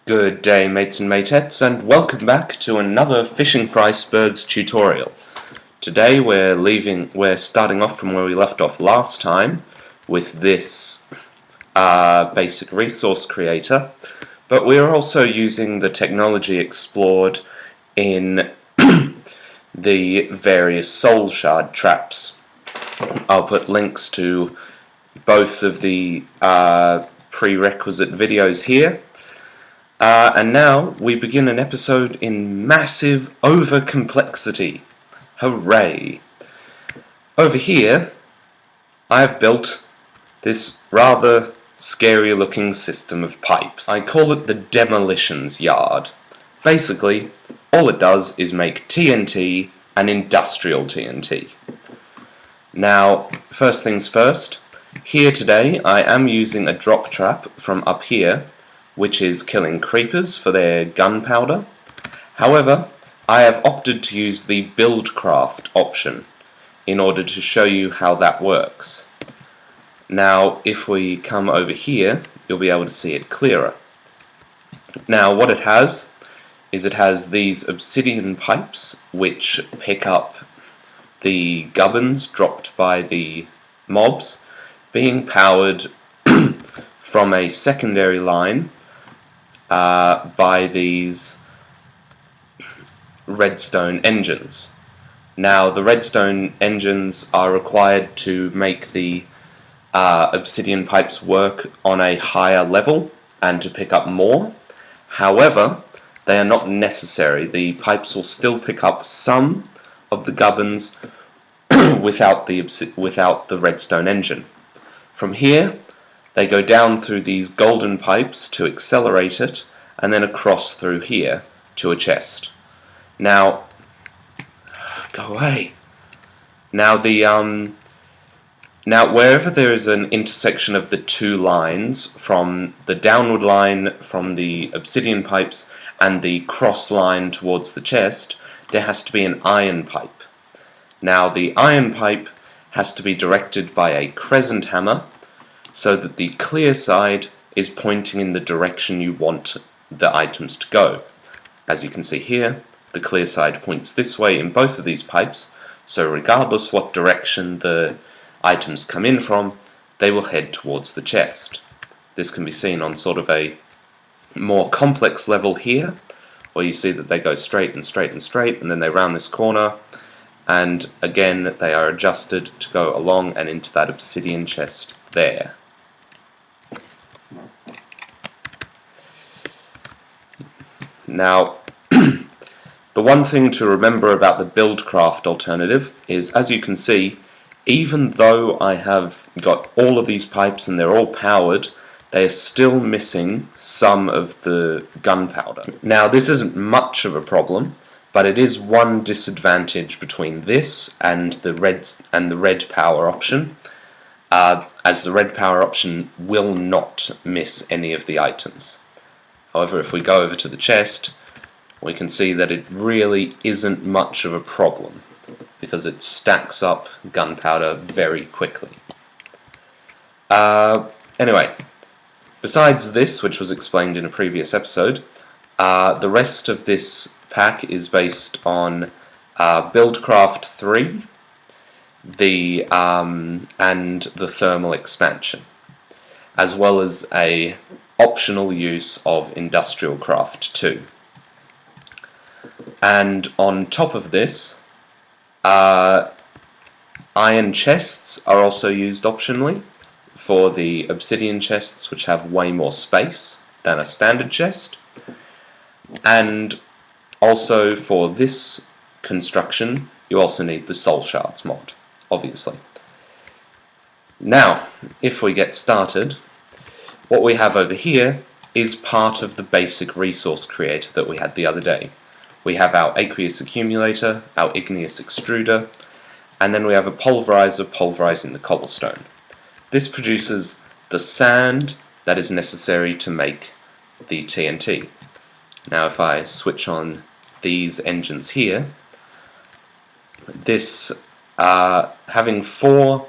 Good day, mates and matettes, and welcome back to another Fishing for Icebergs tutorial. Today we're starting off from where we left off last time with this basic resource creator, but we're also using the technology explored in the various soul shard traps. I'll put links to both of the prerequisite videos here. And now we begin an episode in massive over-complexity. Hooray! Over here, I have built this rather scary-looking system of pipes. I call it the Demolitions Yard. Basically, all it does is make TNT and industrial TNT. Now, first things first, here today I am using a drop trap from up here, which is killing creepers for their gunpowder. However, I have opted to use the BuildCraft option in order to show you how that works. Now, if we come over here, you'll be able to see it clearer. Now, what it has is it has these obsidian pipes which pick up the gubbins dropped by the mobs, being powered from a secondary line by these redstone engines. Now, the redstone engines are required to make the obsidian pipes work on a higher level and to pick up more. However, they are not necessary. The pipes will still pick up some of the gubbins without the redstone engine. From here, they go down through these golden pipes to accelerate it, and then across through here to a chest. Now, go away. Now now wherever there is an intersection of the two lines, from the downward line from the obsidian pipes and the cross line towards the chest, there has to be an iron pipe. Now, the iron pipe has to be directed by a crescent hammer, so that the clear side is pointing in the direction you want the items to go. As you can see here, the clear side points this way in both of these pipes, so regardless what direction the items come in from, they will head towards the chest. This can be seen on sort of a more complex level here, where you see that they go straight and straight and straight, and then they round this corner, and again they are adjusted to go along and into that obsidian chest there. Now, the one thing to remember about the BuildCraft alternative is, as you can see, even though I have got all of these pipes and they're all powered, they are still missing some of the gunpowder. Now, this isn't much of a problem, but it is one disadvantage between this and the red power option, as the red power option will not miss any of the items. However, if we go over to the chest, we can see that it really isn't much of a problem, because it stacks up gunpowder very quickly. Anyway, besides this, which was explained in a previous episode, the rest of this pack is based on BuildCraft 3, and the thermal expansion, as well as a optional use of Industrial Craft 2. And on top of this, iron chests are also used optionally for the obsidian chests, which have way more space than a standard chest. And also for this construction, you also need the soul shards mod, obviously. Now, if we get started, what we have over here is part of the basic resource creator that we had the other day. We have our aqueous accumulator, our igneous extruder, and then we have a pulverizer pulverizing the cobblestone. This produces the sand that is necessary to make the TNT. Now, if I switch on these engines here, this having 4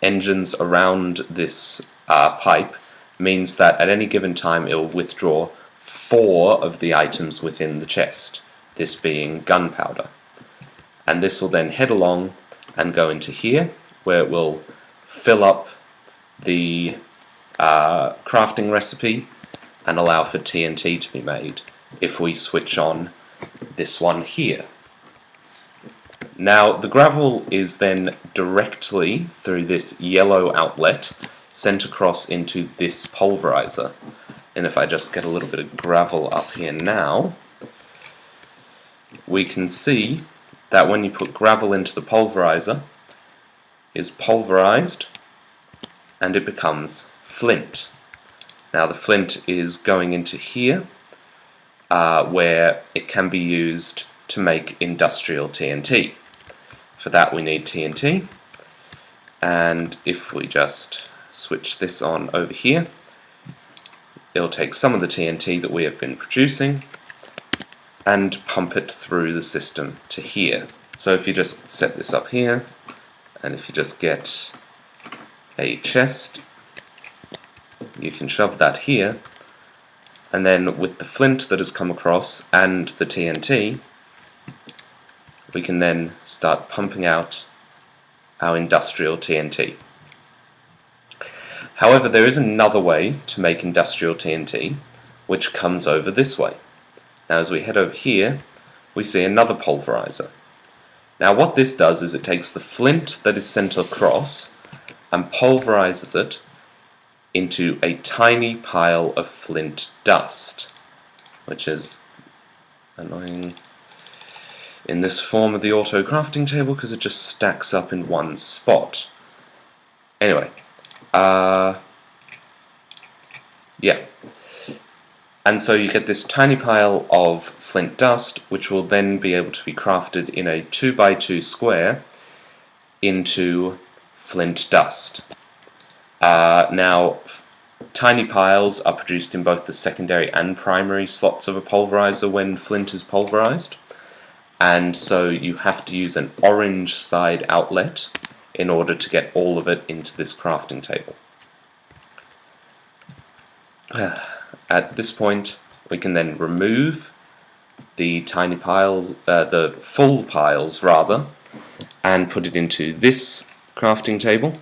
engines around this pipe means that at any given time it will withdraw 4 of the items within the chest, this being gunpowder. And this will then head along and go into here, where it will fill up the crafting recipe and allow for TNT to be made if we switch on this one here. Now the gravel is then directly through this yellow outlet sent across into this pulverizer. And if I just get a little bit of gravel up here now, we can see that when you put gravel into the pulverizer, is pulverized and it becomes flint. Now the flint is going into here, where it can be used to make industrial TNT. For that we need TNT, and if we just switch this on over here, it'll take some of the TNT that we have been producing and pump it through the system to here. So if you just set this up here, and if you just get a chest, you can shove that here, and then with the flint that has come across and the TNT, we can then start pumping out our industrial TNT. However, there is another way to make industrial TNT, which comes over this way. Now as we head over here, we see another pulverizer. Now what this does is it takes the flint that is sent across and pulverizes it into a tiny pile of flint dust, which is annoying in this form of the auto crafting table because it just stacks up in one spot. Anyway, yeah. And so you get this tiny pile of flint dust, which will then be able to be crafted in a 2x2 square into flint dust. Now, tiny piles are produced in both the secondary and primary slots of a pulverizer when flint is pulverized, and so you have to use an orange side outlet in order to get all of it into this crafting table. At this point, we can then remove the tiny piles, the full piles rather, and put it into this crafting table,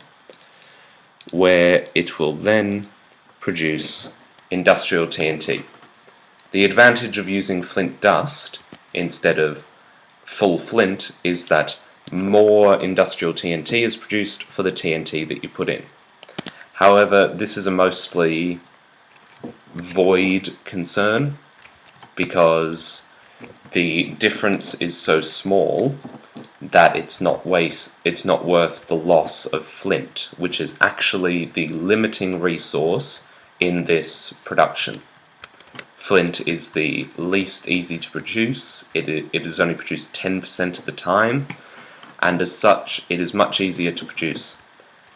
where it will then produce industrial TNT. The advantage of using flint dust instead of full flint is that more industrial TNT is produced for the TNT that you put in. However, this is a mostly void concern because the difference is so small that it's not worth the loss of flint, which is actually the limiting resource in this production. Flint is the least easy to produce. It is only produced 10% of the time, and as such it is much easier to produce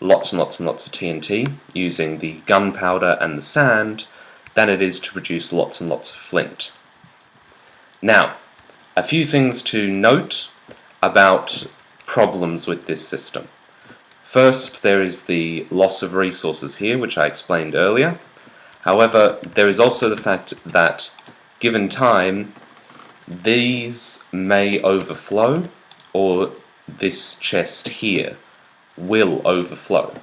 lots and lots and lots of TNT using the gunpowder and the sand than it is to produce lots and lots of flint. Now, a few things to note about problems with this system. First, there is the loss of resources here, which I explained earlier. However, there is also the fact that, given time, these may overflow, or this chest here will overflow.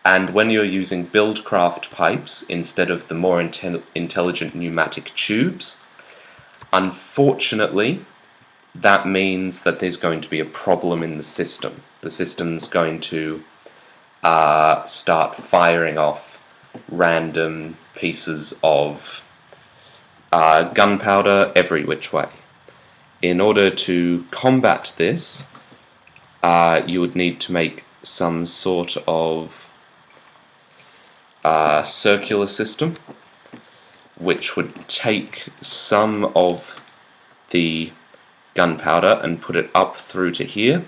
And when you're using BuildCraft pipes instead of the more intelligent pneumatic tubes, unfortunately, that means that there's going to be a problem in the system. The system's going to start firing off random pieces of gunpowder every which way. In order to combat this, you would need to make some sort of circular system which would take some of the gunpowder and put it up through to here,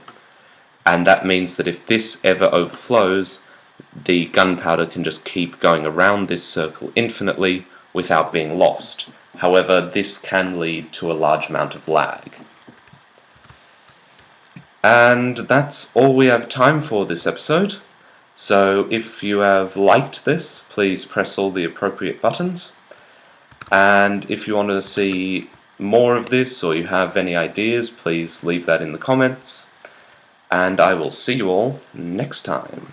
and that means that if this ever overflows, the gunpowder can just keep going around this circle infinitely without being lost. However, this can lead to a large amount of lag. And that's all we have time for this episode. So if you have liked this, please press all the appropriate buttons. And if you want to see more of this, or you have any ideas, please leave that in the comments. And I will see you all next time.